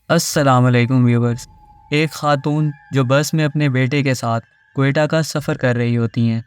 السلام علیکم ویورز۔ ایک خاتون جو بس میں اپنے بیٹے کے ساتھ کوئٹہ کا سفر کر رہی ہوتی ہیں۔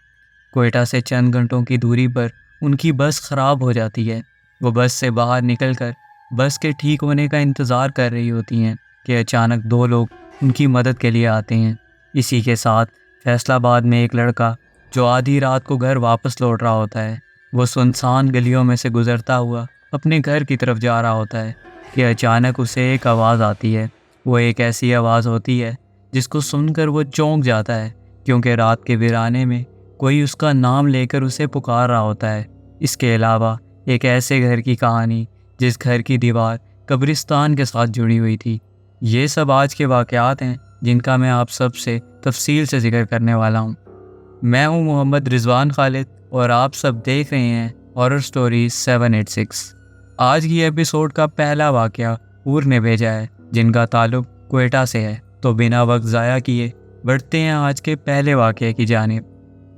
کوئٹہ سے چند گھنٹوں کی دوری پر ان کی بس خراب ہو جاتی ہے۔ وہ بس سے باہر نکل کر بس کے ٹھیک ہونے کا انتظار کر رہی ہوتی ہیں کہ اچانک دو لوگ ان کی مدد کے لیے آتے ہیں۔ اسی کے ساتھ فیصل آباد میں ایک لڑکا جو آدھی رات کو گھر واپس لوٹ رہا ہوتا ہے، وہ سنسان گلیوں میں سے گزرتا ہوا اپنے گھر کی طرف جا رہا ہوتا ہے کہ اچانک اسے ایک آواز آتی ہے۔ وہ ایک ایسی آواز ہوتی ہے جس کو سن کر وہ چونک جاتا ہے، کیونکہ رات کے ویرانے میں کوئی اس کا نام لے کر اسے پکار رہا ہوتا ہے۔ اس کے علاوہ ایک ایسے گھر کی کہانی جس گھر کی دیوار قبرستان کے ساتھ جڑی ہوئی تھی۔ یہ سب آج کے واقعات ہیں جن کا میں آپ سب سے تفصیل سے ذکر کرنے والا ہوں۔ میں ہوں محمد رضوان خالد اور آپ سب دیکھ رہے ہیں ہارر سٹوریز 786۔ آج کی ایپیسوڈ کا پہلا واقعہ حور نے بھیجا ہے، جن کا تعلق کوئٹہ سے ہے۔ تو بنا وقت ضائع کیے بڑھتے ہیں آج کے پہلے واقعے کی جانب۔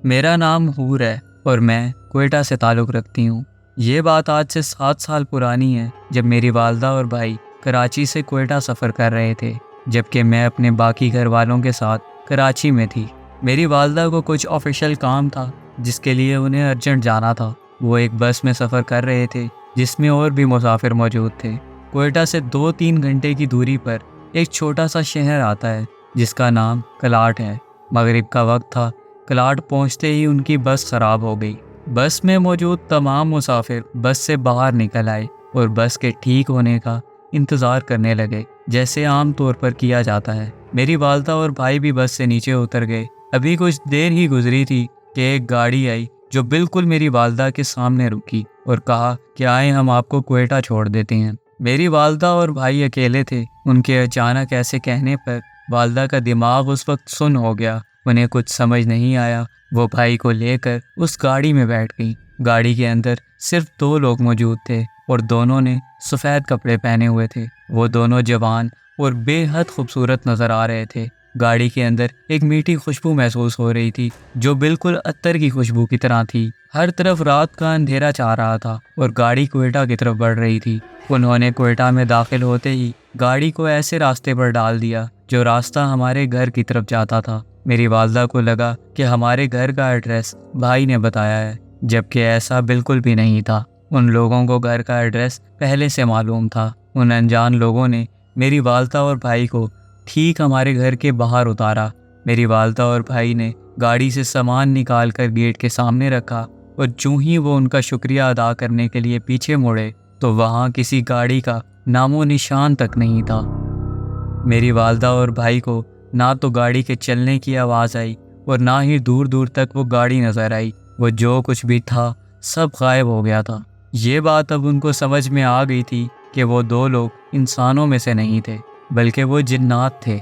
میرا نام حور ہے اور میں کوئٹہ سے تعلق رکھتی ہوں۔ یہ بات آج سے 7 سال پرانی ہے، جب میری والدہ اور بھائی کراچی سے کوئٹہ سفر کر رہے تھے، جبکہ میں اپنے باقی گھر والوں کے ساتھ کراچی میں تھی۔ میری والدہ کو کچھ آفیشیل کام تھا جس کے لیے انہیں ارجنٹ جانا تھا۔ وہ ایک بس میں سفر کر رہے تھے جس میں اور بھی مسافر موجود تھے۔ کوئٹہ سے 2-3 گھنٹے کی دوری پر ایک چھوٹا سا شہر آتا ہے جس کا نام کلاٹ ہے۔ مغرب کا وقت تھا۔ کلاٹ پہنچتے ہی ان کی بس خراب ہو گئی۔ بس میں موجود تمام مسافر بس سے باہر نکل آئے اور بس کے ٹھیک ہونے کا انتظار کرنے لگے، جیسے عام طور پر کیا جاتا ہے۔ میری والدہ اور بھائی بھی بس سے نیچے اتر گئے۔ ابھی کچھ دیر ہی گزری تھی کہ ایک گاڑی آئی جو بالکل میری والدہ کے سامنے رکی اور کہا کہ آئیں ہم آپ کو کوئٹہ چھوڑ دیتے ہیں۔ میری والدہ اور بھائی اکیلے تھے۔ ان کے اچانک ایسے کہنے پر والدہ کا دماغ اس وقت سن ہو گیا۔ انہیں کچھ سمجھ نہیں آیا۔ وہ بھائی کو لے کر اس گاڑی میں بیٹھ گئی۔ گاڑی کے اندر صرف 2 لوگ موجود تھے اور دونوں نے سفید کپڑے پہنے ہوئے تھے۔ وہ دونوں جوان اور بے حد خوبصورت نظر آ رہے تھے۔ گاڑی کے اندر ایک میٹھی خوشبو محسوس ہو رہی تھی جو بالکل عطر کی خوشبو کی طرح تھی۔ ہر طرف رات کا اندھیرا چھا رہا تھا اور گاڑی کوئٹہ کی طرف بڑھ رہی تھی۔ انہوں نے کوئٹہ میں داخل ہوتے ہی گاڑی کو ایسے راستے پر ڈال دیا جو راستہ ہمارے گھر کی طرف جاتا تھا۔ میری والدہ کو لگا کہ ہمارے گھر کا ایڈریس بھائی نے بتایا ہے، جبکہ ایسا بالکل بھی نہیں تھا۔ ان لوگوں کو گھر کا ایڈریس پہلے سے معلوم تھا۔ ان انجان لوگوں نے میری والدہ اور بھائی کو ٹھیک ہمارے گھر کے باہر اتارا۔ میری والدہ اور بھائی نے گاڑی سے سامان نکال کر گیٹ کے سامنے رکھا اور جو ہی وہ ان کا شکریہ ادا کرنے کے لیے پیچھے مڑے تو وہاں کسی گاڑی کا نام و نشان تک نہیں تھا۔ میری والدہ اور بھائی کو نہ تو گاڑی کے چلنے کی آواز آئی اور نہ ہی دور دور تک وہ گاڑی نظر آئی۔ وہ جو کچھ بھی تھا سب غائب ہو گیا تھا۔ یہ بات اب ان کو سمجھ میں آ گئی تھی کہ وہ 2 لوگ انسانوں میں سے نہیں تھے بلکہ وہ جنات تھے۔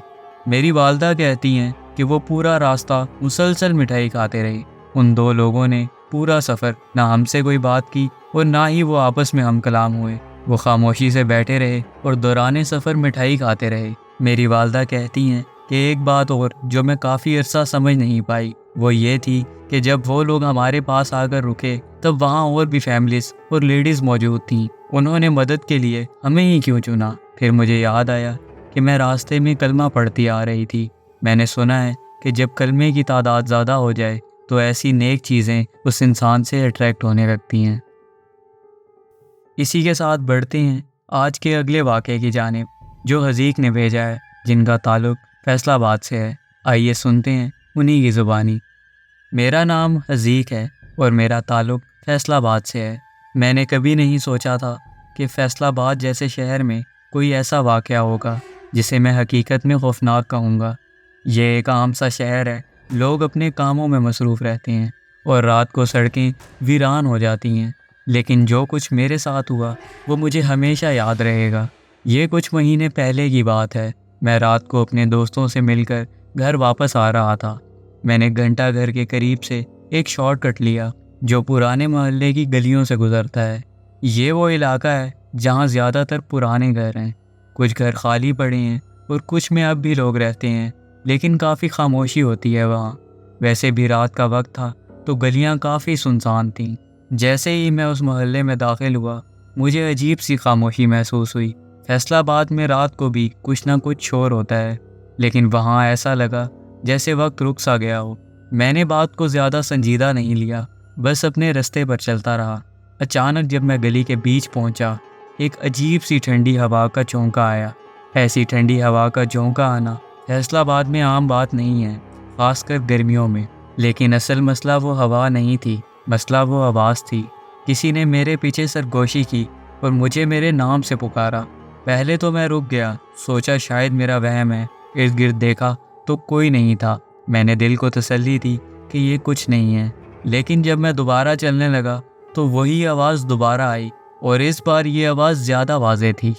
میری والدہ کہتی ہیں کہ وہ پورا راستہ مسلسل مٹھائی کھاتے رہے۔ ان 2 لوگوں نے پورا سفر نہ ہم سے کوئی بات کی اور نہ ہی وہ آپس میں ہم کلام ہوئے۔ وہ خاموشی سے بیٹھے رہے اور دوران سفر مٹھائی کھاتے رہے۔ میری والدہ کہتی ہیں کہ ایک بات اور جو میں کافی عرصہ سمجھ نہیں پائی وہ یہ تھی کہ جب وہ لوگ ہمارے پاس آ کر رکے تب وہاں اور بھی فیملیز اور لیڈیز موجود تھیں۔ انہوں نے مدد کے لیے ہمیں ہی کیوں چنا؟ پھر مجھے یاد آیا کہ میں راستے میں کلمہ پڑھتی آ رہی تھی۔ میں نے سنا ہے کہ جب کلمے کی تعداد زیادہ ہو جائے تو ایسی نیک چیزیں اس انسان سے اٹریکٹ ہونے لگتی ہیں۔ اسی کے ساتھ بڑھتے ہیں آج کے اگلے واقعے کی جانب جو حذیق نے بھیجا ہے، جن کا تعلق فیصل آباد سے ہے۔ آئیے سنتے ہیں انہی کی زبانی۔ میرا نام حذیق ہے اور میرا تعلق فیصل آباد سے ہے۔ میں نے کبھی نہیں سوچا تھا کہ فیصل آباد جیسے شہر میں کوئی ایسا واقعہ ہوگا جسے میں حقیقت میں خوفناک کہوں گا۔ یہ ایک عام سا شہر ہے۔ لوگ اپنے کاموں میں مصروف رہتے ہیں اور رات کو سڑکیں ویران ہو جاتی ہیں، لیکن جو کچھ میرے ساتھ ہوا وہ مجھے ہمیشہ یاد رہے گا۔ یہ کچھ مہینے پہلے کی بات ہے۔ میں رات کو اپنے دوستوں سے مل کر گھر واپس آ رہا تھا۔ میں نے گھنٹہ گھر کے قریب سے ایک شارٹ کٹ لیا جو پرانے محلے کی گلیوں سے گزرتا ہے۔ یہ وہ علاقہ ہے جہاں زیادہ تر پرانے گھر ہیں۔ کچھ گھر خالی پڑے ہیں اور کچھ میں اب بھی لوگ رہتے ہیں، لیکن کافی خاموشی ہوتی ہے وہاں۔ ویسے بھی رات کا وقت تھا تو گلیاں کافی سنسان تھیں۔ جیسے ہی میں اس محلے میں داخل ہوا مجھے عجیب سی خاموشی محسوس ہوئی۔ فیصل آباد میں رات کو بھی کچھ نہ کچھ شور ہوتا ہے، لیکن وہاں ایسا لگا جیسے وقت رک سا گیا ہو۔ میں نے بات کو زیادہ سنجیدہ نہیں لیا، بس اپنے رستے پر چلتا رہا۔ اچانک جب میں گلی کے بیچ پہنچا، ایک عجیب سی ٹھنڈی ہوا کا جھونکا آیا۔ ایسی ٹھنڈی ہوا کا جھونکا آنا فیصل آباد میں عام بات نہیں ہے، خاص کر گرمیوں میں۔ لیکن اصل مسئلہ وہ ہوا نہیں تھی، مسئلہ وہ آواز تھی۔ کسی نے میرے پیچھے سرگوشی کی اور مجھے میرے نام سے پکارا۔ پہلے تو میں رک گیا، سوچا شاید میرا وہم ہے۔ ارد گرد دیکھا تو کوئی نہیں تھا۔ میں نے دل کو تسلی دی کہ یہ کچھ نہیں ہے، لیکن جب میں دوبارہ چلنے لگا تو وہی آواز دوبارہ آئی، اور اس بار یہ آواز زیادہ واضح تھی،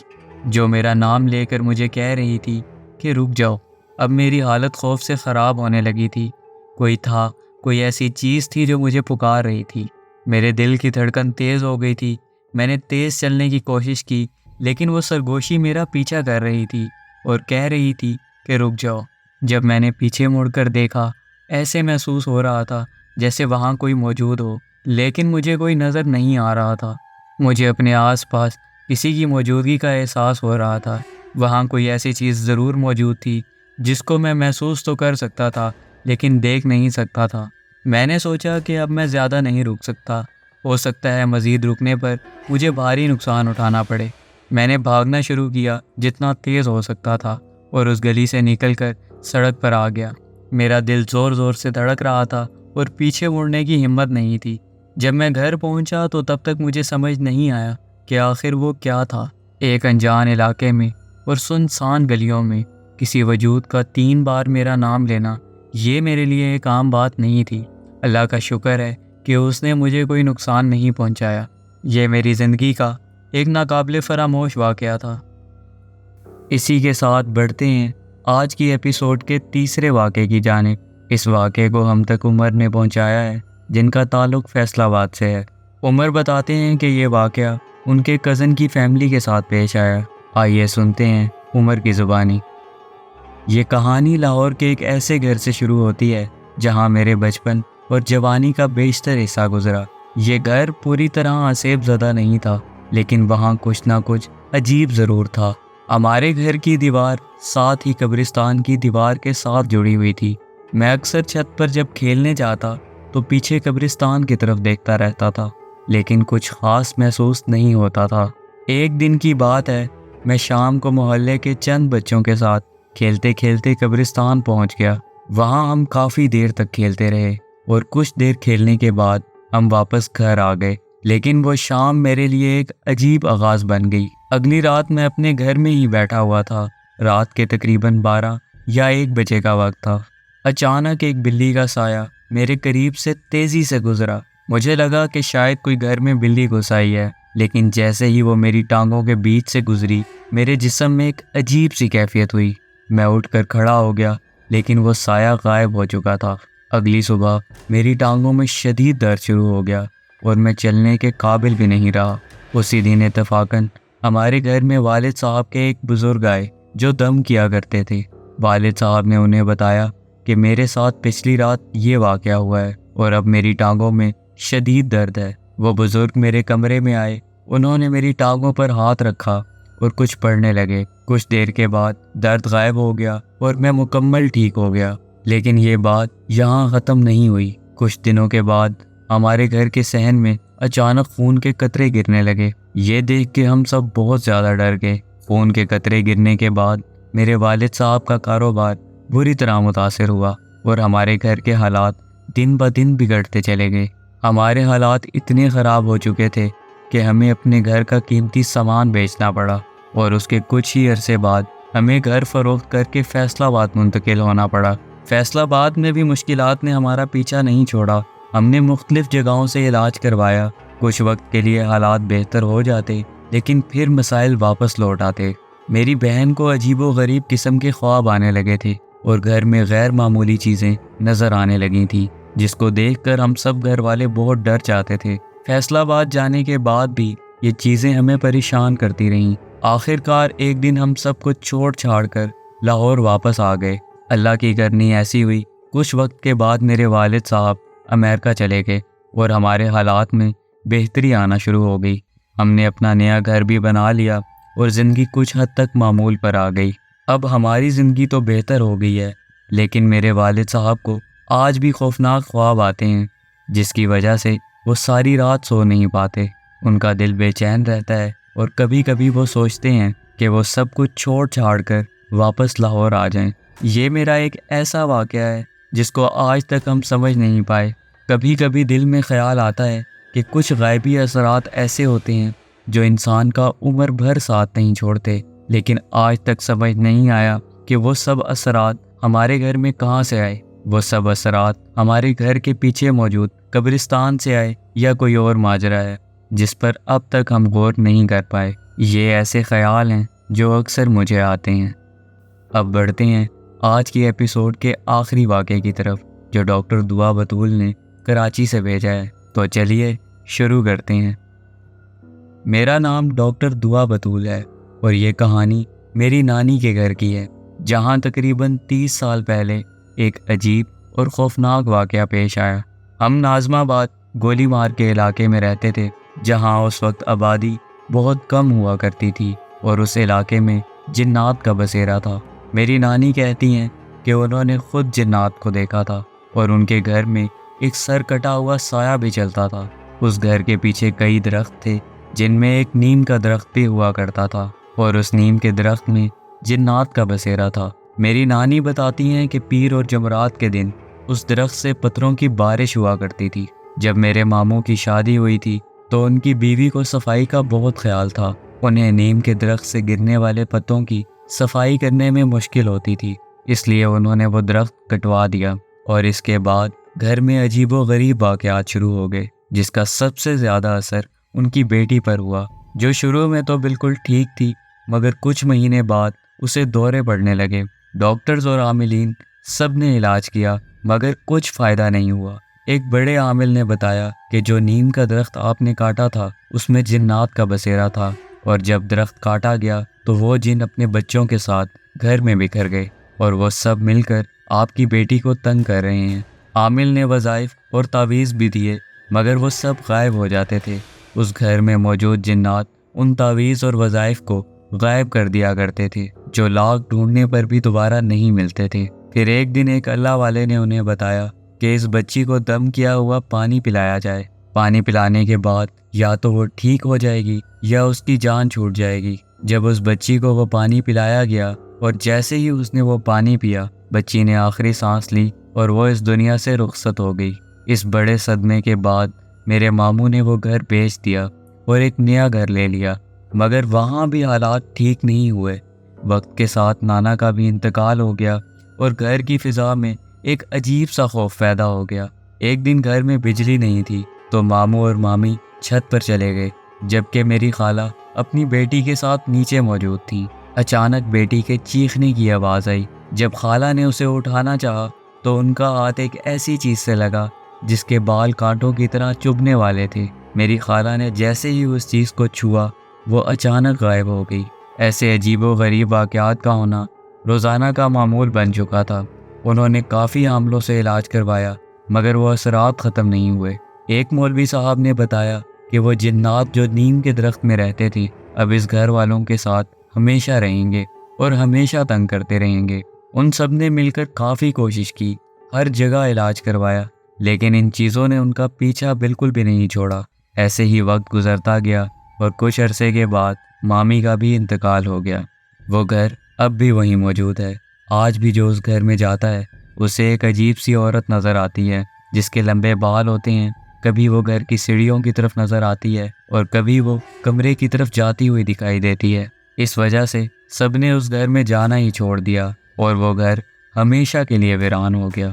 جو میرا نام لے کر مجھے کہہ رہی تھی کہ رک جاؤ۔ اب میری حالت خوف سے خراب ہونے لگی تھی۔ کوئی تھا، کوئی ایسی چیز تھی جو مجھے پکار رہی تھی۔ میرے دل کی دھڑکن تیز ہو گئی تھی۔ میں نے تیز چلنے کی کوشش کی، لیکن وہ سرگوشی میرا پیچھا کر رہی تھی اور کہہ رہی تھی کہ رک جاؤ۔ جب میں نے پیچھے مڑ کر دیکھا، ایسے محسوس ہو رہا تھا جیسے وہاں کوئی موجود ہو، لیکن مجھے کوئی نظر نہیں آ رہا تھا۔ مجھے اپنے آس پاس کسی کی موجودگی کا احساس ہو رہا تھا۔ وہاں کوئی ایسی چیز ضرور موجود تھی جس کو میں محسوس تو کر سکتا تھا، لیکن دیکھ نہیں سکتا تھا۔ میں نے سوچا کہ اب میں زیادہ نہیں رک سکتا، ہو سکتا ہے مزید رکنے پر مجھے بھاری نقصان اٹھانا پڑے۔ میں نے بھاگنا شروع کیا جتنا تیز ہو سکتا تھا، اور اس گلی سے نکل کر سڑک پر آ گیا۔ میرا دل زور زور سے دھڑک رہا تھا اور پیچھے مڑنے کی ہمت نہیں تھی۔ جب میں گھر پہنچا تو تب تک مجھے سمجھ نہیں آیا کہ آخر وہ کیا تھا۔ ایک انجان علاقے میں اور سنسان گلیوں میں کسی وجود کا 3 بار میرا نام لینا، یہ میرے لیے ایک عام بات نہیں تھی۔ اللہ کا شکر ہے کہ اس نے مجھے کوئی نقصان نہیں پہنچایا۔ یہ میری زندگی کا ایک ناقابل فراموش واقعہ تھا۔ اسی کے ساتھ بڑھتے ہیں آج کی ایپیسوڈ کے تیسرے واقعے کی جانب۔ اس واقعے کو ہم تک عمر نے پہنچایا ہے، جن کا تعلق فیصل آباد سے ہے۔ عمر بتاتے ہیں کہ یہ واقعہ ان کے کزن کی فیملی کے ساتھ پیش آیا۔ آئیے سنتے ہیں عمر کی زبانی۔ یہ کہانی لاہور کے ایک ایسے گھر سے شروع ہوتی ہے جہاں میرے بچپن اور جوانی کا بیشتر حصہ گزرا۔ یہ گھر پوری طرح آسیب زدہ نہیں تھا، لیکن وہاں کچھ نہ کچھ عجیب ضرور تھا۔ ہمارے گھر کی دیوار ساتھ ہی قبرستان کی دیوار کے ساتھ جڑی ہوئی تھی۔ میں اکثر چھت پر جب کھیلنے جاتا تو پیچھے قبرستان کی طرف دیکھتا رہتا تھا، لیکن کچھ خاص محسوس نہیں ہوتا تھا۔ ایک دن کی بات ہے، میں شام کو محلے کے چند بچوں کے ساتھ کھیلتے کھیلتے قبرستان پہنچ گیا۔ وہاں ہم کافی دیر تک کھیلتے رہے اور کچھ دیر کھیلنے کے بعد ہم واپس گھر آ گئے، لیکن وہ شام میرے لیے ایک عجیب آغاز بن گئی۔ اگلی رات میں اپنے گھر میں ہی بیٹھا ہوا تھا۔ رات کے تقریباً 12 یا 1 بجے کا وقت تھا۔ اچانک ایک بلی کا سایہ میرے قریب سے تیزی سے گزرا۔ مجھے لگا کہ شاید کوئی گھر میں بلی گھس آئی ہے، لیکن جیسے ہی وہ میری ٹانگوں کے بیچ سے گزری، میرے جسم میں ایک عجیب سی کیفیت ہوئی۔ میں اٹھ کر کھڑا ہو گیا، لیکن وہ سایہ غائب ہو چکا تھا۔ اگلی صبح میری ٹانگوں میں شدید درد شروع ہو گیا اور میں چلنے کے قابل بھی نہیں رہا۔ اسی دن اتفاقاً ہمارے گھر میں والد صاحب کے ایک بزرگ آئے جو دم کیا کرتے تھے۔ والد صاحب نے انہیں بتایا کہ میرے ساتھ پچھلی رات یہ واقعہ ہوا ہے اور اب میری ٹانگوں میں شدید درد ہے۔ وہ بزرگ میرے کمرے میں آئے، انہوں نے میری ٹانگوں پر ہاتھ رکھا اور کچھ پڑھنے لگے۔ کچھ دیر کے بعد درد غائب ہو گیا اور میں مکمل ٹھیک ہو گیا۔ لیکن یہ بات یہاں ختم نہیں ہوئی۔ کچھ دنوں کے بعد ہمارے گھر کے صحن میں اچانک خون کے قطرے گرنے لگے۔ یہ دیکھ کے ہم سب بہت زیادہ ڈر گئے۔ خون کے قطرے گرنے کے بعد میرے والد صاحب کا کاروبار بری طرح متاثر ہوا اور ہمارے گھر کے حالات دن بدن بگڑتے چلے گئے۔ ہمارے حالات اتنے خراب ہو چکے تھے کہ ہمیں اپنے گھر کا قیمتی سامان بیچنا پڑا، اور اس کے کچھ ہی عرصے بعد ہمیں گھر فروخت کر کے فیصل آباد منتقل ہونا پڑا۔ فیصل آباد میں بھی مشکلات نے ہمارا پیچھا نہیں چھوڑا۔ ہم نے مختلف جگہوں سے علاج کروایا۔ کچھ وقت کے لیے حالات بہتر ہو جاتے، لیکن پھر مسائل واپس لوٹ آتے۔ میری بہن کو عجیب و غریب قسم کے خواب آنے لگے تھے اور گھر میں غیر معمولی چیزیں نظر آنے لگی تھیں، جس کو دیکھ کر ہم سب گھر والے بہت ڈر جاتے تھے۔ فیصل آباد جانے کے بعد بھی یہ چیزیں ہمیں پریشان کرتی رہیں۔ آخر کار ایک دن ہم سب کچھ چھوڑ چھاڑ کر لاہور واپس آ گئے۔ اللہ کی کرنی ایسی ہوئی، کچھ وقت کے بعد میرے والد صاحب امریکہ چلے گئے اور ہمارے حالات میں بہتری آنا شروع ہو گئی۔ ہم نے اپنا نیا گھر بھی بنا لیا اور زندگی کچھ حد تک معمول پر آ گئی۔ اب ہماری زندگی تو بہتر ہو گئی ہے، لیکن میرے والد صاحب کو آج بھی خوفناک خواب آتے ہیں، جس کی وجہ سے وہ ساری رات سو نہیں پاتے۔ ان کا دل بے چین رہتا ہے اور کبھی کبھی وہ سوچتے ہیں کہ وہ سب کچھ چھوڑ چھاڑ کر واپس لاہور آ جائیں۔ یہ میرا ایک ایسا واقعہ ہے جس کو آج تک ہم سمجھ نہیں پائے۔ کبھی کبھی دل میں خیال آتا ہے کہ کچھ غیبی اثرات ایسے ہوتے ہیں جو انسان کا عمر بھر ساتھ نہیں چھوڑتے، لیکن آج تک سمجھ نہیں آیا کہ وہ سب اثرات ہمارے گھر میں کہاں سے آئے۔ وہ سب اثرات ہمارے گھر کے پیچھے موجود قبرستان سے آئے یا کوئی اور ماجرا ہے جس پر اب تک ہم غور نہیں کر پائے۔ یہ ایسے خیال ہیں جو اکثر مجھے آتے ہیں۔ اب بڑھتے ہیں آج کی ایپیسوڈ کے آخری واقعے کی طرف، جو ڈاکٹر دعا بطول نے کراچی سے بھیجا ہے۔ تو چلیے شروع کرتے ہیں۔ میرا نام ڈاکٹر دعا بطول ہے اور یہ کہانی میری نانی کے گھر کی ہے، جہاں تقریباً 30 سال پہلے ایک عجیب اور خوفناک واقعہ پیش آیا۔ ہم ناظم آباد گولی مار کے علاقے میں رہتے تھے، جہاں اس وقت آبادی بہت کم ہوا کرتی تھی اور اس علاقے میں جنات کا بسیرا تھا۔ میری نانی کہتی ہیں کہ انہوں نے خود جنات کو دیکھا تھا اور ان کے گھر میں ایک سر کٹا ہوا سایہ بھی چلتا تھا۔ اس گھر کے پیچھے کئی درخت تھے، جن میں ایک نیم کا درخت بھی ہوا کرتا تھا اور اس نیم کے درخت میں جنات کا بسیرا تھا۔ میری نانی بتاتی ہیں کہ پیر اور جمعرات کے دن اس درخت سے پتھروں کی بارش ہوا کرتی تھی۔ جب میرے ماموں کی شادی ہوئی تھی تو ان کی بیوی کو صفائی کا بہت خیال تھا۔ انہیں نیم کے درخت سے گرنے والے پتوں کی صفائی کرنے میں مشکل ہوتی تھی، اس لیے انہوں نے وہ درخت کٹوا دیا، اور اس کے بعد گھر میں عجیب و غریب واقعات شروع ہو گئے، جس کا سب سے زیادہ اثر ان کی بیٹی پر ہوا، جو شروع میں تو بالکل ٹھیک تھی، مگر کچھ مہینے بعد اسے دورے پڑنے لگے۔ ڈاکٹرز اور عاملین سب نے علاج کیا، مگر کچھ فائدہ نہیں ہوا۔ ایک بڑے عامل نے بتایا کہ جو نیم کا درخت آپ نے کاٹا تھا اس میں جنات کا بسیرا تھا، اور جب درخت کاٹا گیا تو وہ جن اپنے بچوں کے ساتھ گھر میں بکھر گئے اور وہ سب مل کر آپ کی بیٹی کو تنگ کر رہے ہیں۔ عامل نے وظائف اور تعویذ بھی دیے، مگر وہ سب غائب ہو جاتے تھے۔ اس گھر میں موجود جنات ان تعویذ اور وظائف کو غائب کر دیا کرتے تھے، جو لاکھ ڈھونڈنے پر بھی دوبارہ نہیں ملتے تھے۔ پھر ایک دن ایک اللہ والے نے انہیں بتایا کہ اس بچی کو دم کیا ہوا پانی پلایا جائے۔ پانی پلانے کے بعد یا تو وہ ٹھیک ہو جائے گی یا اس کی جان چھوٹ جائے گی۔ جب اس بچی کو وہ پانی پلایا گیا اور جیسے ہی اس نے وہ پانی پیا، بچی نے آخری سانس لی اور وہ اس دنیا سے رخصت ہو گئی۔ اس بڑے صدمے کے بعد میرے ماموں نے وہ گھر بیچ دیا اور ایک نیا گھر لے لیا، مگر وہاں بھی حالات ٹھیک نہیں ہوئے۔ وقت کے ساتھ نانا کا بھی انتقال ہو گیا اور گھر کی فضا میں ایک عجیب سا خوف پیدا ہو گیا۔ ایک دن گھر میں بجلی نہیں تھی تو ماموں اور مامی چھت پر چلے گئے، جبکہ میری خالہ اپنی بیٹی کے ساتھ نیچے موجود تھی۔ اچانک بیٹی کے چیخنے کی آواز آئی۔ جب خالہ نے اسے اٹھانا چاہا تو ان کا ہاتھ ایک ایسی چیز سے لگا جس کے بال کانٹوں کی طرح چبھنے والے تھے۔ میری خالہ نے جیسے ہی اس چیز کو چھوا، وہ اچانک غائب ہو گئی۔ ایسے عجیب و غریب واقعات کا ہونا روزانہ کا معمول بن چکا تھا۔ انہوں نے کافی عاملوں سے علاج کروایا، مگر وہ اثرات ختم نہیں ہوئے۔ ایک مولوی صاحب نے بتایا کہ وہ جنات جو نیم کے درخت میں رہتے تھے اب اس گھر والوں کے ساتھ ہمیشہ رہیں گے اور ہمیشہ تنگ کرتے رہیں گے۔ ان سب نے مل کر کافی کوشش کی، ہر جگہ علاج کروایا، لیکن ان چیزوں نے ان کا پیچھا بالکل بھی نہیں چھوڑا۔ ایسے ہی وقت گزرتا گیا اور کچھ عرصے کے بعد مامی کا بھی انتقال ہو گیا۔ وہ گھر اب بھی وہیں موجود ہے۔ آج بھی جو اس گھر میں جاتا ہے اسے ایک عجیب سی عورت نظر آتی ہے جس کے لمبے بال ہوتے ہیں۔ کبھی وہ گھر کی سیڑھیوں کی طرف نظر آتی ہے اور کبھی وہ کمرے کی طرف جاتی ہوئی دکھائی دیتی ہے۔ اس وجہ سے سب نے اس گھر میں جانا ہی چھوڑ دیا اور وہ گھر ہمیشہ کے لیے ویران ہو گیا۔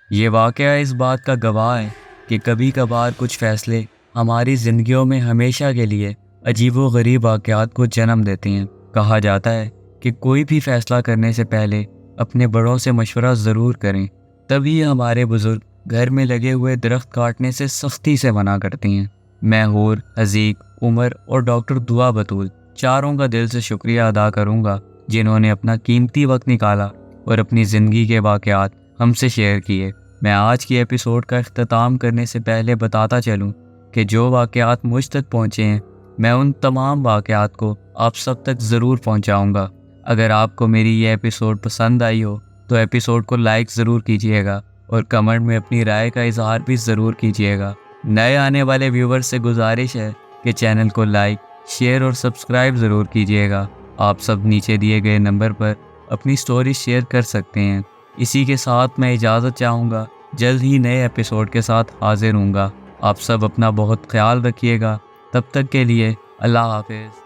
یہ واقعہ اس بات کا گواہ ہے کہ کبھی کبھار کچھ فیصلے ہماری زندگیوں میں ہمیشہ کے لیے عجیب و غریب واقعات کو جنم دیتے ہیں۔ کہا جاتا ہے کہ کوئی بھی فیصلہ کرنے سے پہلے اپنے بڑوں سے مشورہ ضرور کریں، تبھی ہمارے بزرگ گھر میں لگے ہوئے درخت کاٹنے سے سختی سے منع کرتے ہیں۔ میں حور، حزیق، عمر اور ڈاکٹر دعا بطول چاروں کا دل سے شکریہ ادا کروں گا، جنہوں نے اپنا قیمتی وقت نکالا اور اپنی زندگی کے واقعات ہم سے شیئر کیے۔ میں آج کی ایپیسوڈ کا اختتام کرنے سے پہلے بتاتا چلوں کہ جو واقعات مجھ تک پہنچے ہیں میں ان تمام واقعات کو آپ سب تک ضرور پہنچاؤں گا۔ اگر آپ کو میری یہ ایپیسوڈ پسند آئی ہو تو ایپیسوڈ کو لائک ضرور کیجیے گا اور کمنٹ میں اپنی رائے کا اظہار بھی ضرور کیجیے گا۔ نئے آنے والے ویورز سے گزارش ہے کہ چینل کو لائک، شیئر اور سبسکرائب ضرور کیجیے گا۔ آپ سب نیچے دیے گئے نمبر پر اپنی سٹوری شیئر کر سکتے ہیں۔ اسی کے ساتھ میں اجازت چاہوں گا، جلد ہی نئے ایپیسوڈ کے ساتھ حاضر ہوں گا۔ آپ سب اپنا بہت خیال رکھیے گا۔ تب تک کے لیے اللہ حافظ۔